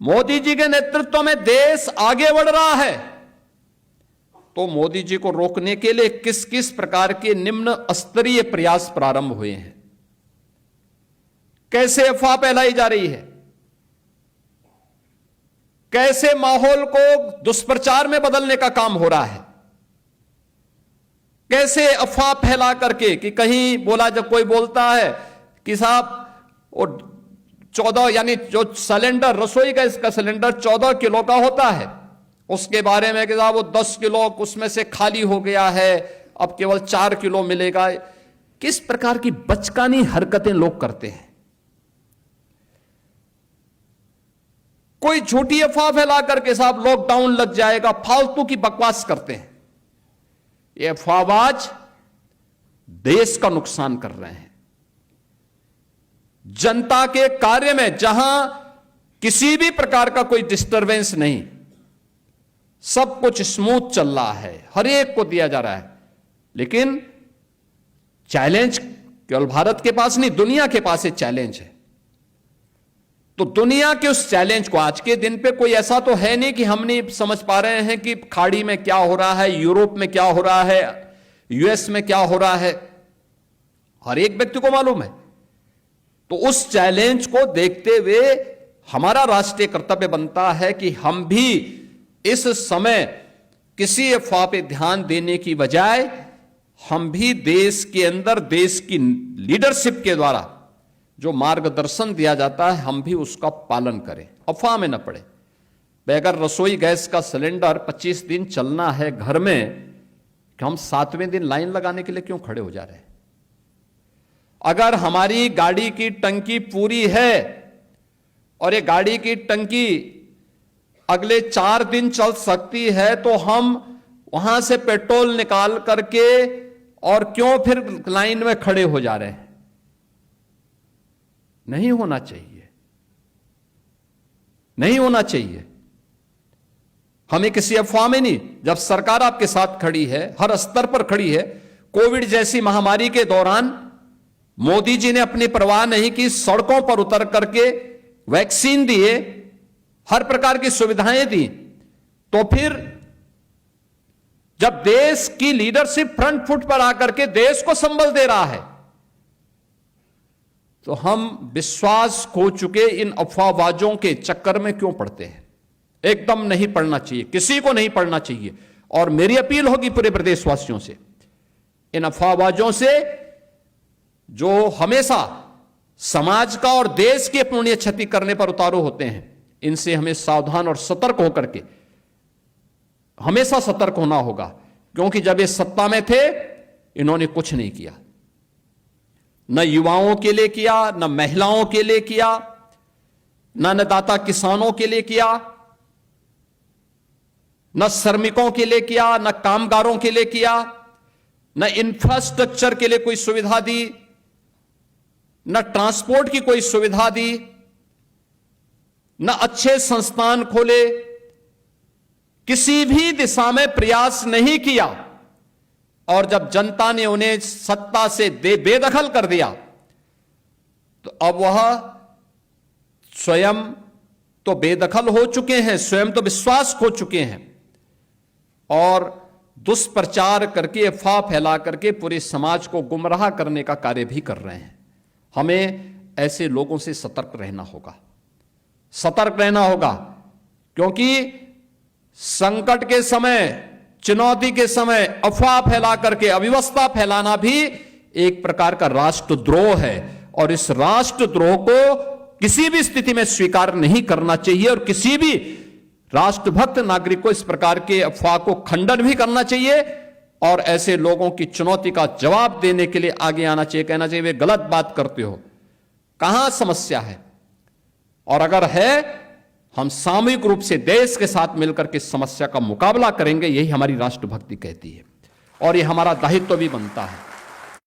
मोदी जी के नेतृत्व में देश आगे बढ़ रहा है, तो मोदी जी को रोकने के लिए किस किस प्रकार के निम्न स्तरीय प्रयास प्रारंभ हुए हैं, कैसे अफवाह फैलाई जा रही है, कैसे माहौल को दुष्प्रचार में बदलने का काम हो रहा है, कैसे अफवाह फैला करके कि कहीं बोला, जब कोई बोलता है कि साहब वो 14 यानी जो सिलेंडर, रसोई गैस का सिलेंडर 14 किलो का होता है, उसके बारे में कि साहब वो 10 किलो उसमें से खाली हो गया है, अब केवल 4 किलो मिलेगा। किस प्रकार की बचकानी हरकतें लोग करते हैं। कोई झूठी अफवाह फैला करके साहब लॉकडाउन लग जाएगा, फालतू की बकवास करते हैं। ये अफवाहबाज देश का नुकसान कर रहे हैं। जनता के कार्य में जहां किसी भी प्रकार का कोई डिस्टरबेंस नहीं, सब कुछ स्मूथ चल रहा है, हर एक को दिया जा रहा है, लेकिन चैलेंज केवल भारत के पास नहीं, दुनिया के पास ये चैलेंज है। तो दुनिया के उस चैलेंज को आज के दिन पे कोई ऐसा तो है नहीं कि हम नहीं समझ पा रहे हैं कि खाड़ी में क्या हो रहा है, यूरोप में क्या हो रहा है, यूएस में क्या हो रहा है, हर एक व्यक्ति को मालूम है। तो उस चैलेंज को देखते हुए हमारा राष्ट्रीय कर्तव्य बनता है कि हम भी इस समय किसी अफवाह पे ध्यान देने की बजाय हम भी देश के अंदर, देश की लीडरशिप के द्वारा जो मार्गदर्शन दिया जाता है, हम भी उसका पालन करें, अफवाह में न पड़े। अगर रसोई गैस का सिलेंडर 25 दिन चलना है घर में, कि हम 7वें दिन लाइन लगाने के लिए क्यों खड़े हो जा रहे हैं। अगर हमारी गाड़ी की टंकी पूरी है और ये गाड़ी की टंकी अगले 4 दिन चल सकती है, तो हम वहां से पेट्रोल निकाल करके और क्यों फिर लाइन में खड़े हो जा रहे हैं। नहीं होना चाहिए, नहीं होना चाहिए। हमें किसी अफवाह में नहीं, जब सरकार आपके साथ खड़ी है, हर स्तर पर खड़ी है। कोविड जैसी महामारी के दौरान मोदी जी ने अपनी परवाह नहीं की, सड़कों पर उतर करके वैक्सीन दिए, हर प्रकार की सुविधाएं दी। तो फिर जब देश की लीडरशिप फ्रंट फुट पर आकर के देश को संबल दे रहा है, तो हम विश्वास खो चुके इन अफवाहबाजों के चक्कर में क्यों पड़ते हैं। एकदम नहीं पड़ना चाहिए, किसी को नहीं पड़ना चाहिए। और मेरी अपील होगी पूरे प्रदेशवासियों से, इन अफवाहबाजों से जो हमेशा समाज का और देश की अपूर्णीय क्षति करने पर उतारू होते हैं, इनसे हमें सावधान और सतर्क होकर के हमेशा सतर्क होना होगा। क्योंकि जब ये सत्ता में थे, इन्होंने कुछ नहीं किया, न युवाओं के लिए किया, न महिलाओं के लिए किया, न अन्नदाता किसानों के लिए किया, न श्रमिकों के लिए किया, न कामगारों के लिए किया, न इंफ्रास्ट्रक्चर के लिए कोई सुविधा दी, न ट्रांसपोर्ट की कोई सुविधा दी, न अच्छे संस्थान खोले, किसी भी दिशा में प्रयास नहीं किया। और जब जनता ने उन्हें सत्ता से बेदखल कर दिया, तो अब वह स्वयं तो बेदखल हो चुके हैं, स्वयं तो विश्वास खो चुके हैं, और दुष्प्रचार करके, अफवाह फैला करके पूरे समाज को गुमराह करने का कार्य भी कर रहे हैं। हमें ऐसे लोगों से सतर्क रहना होगा, सतर्क रहना होगा। क्योंकि संकट के समय, चुनौती के समय अफवाह फैला करके अव्यवस्था फैलाना भी एक प्रकार का राष्ट्रद्रोह है, और इस राष्ट्रद्रोह को किसी भी स्थिति में स्वीकार नहीं करना चाहिए। और किसी भी राष्ट्रभक्त नागरिक को इस प्रकार के अफवाह को खंडन भी करना चाहिए, और ऐसे लोगों की चुनौती का जवाब देने के लिए आगे आना चाहिए। कहना चाहिए वे गलत बात करते हो, कहां समस्या है, और अगर है, हम सामूहिक रूप से देश के साथ मिलकर के समस्या का मुकाबला करेंगे। यही हमारी राष्ट्रभक्ति कहती है, और यह हमारा दायित्व भी बनता है।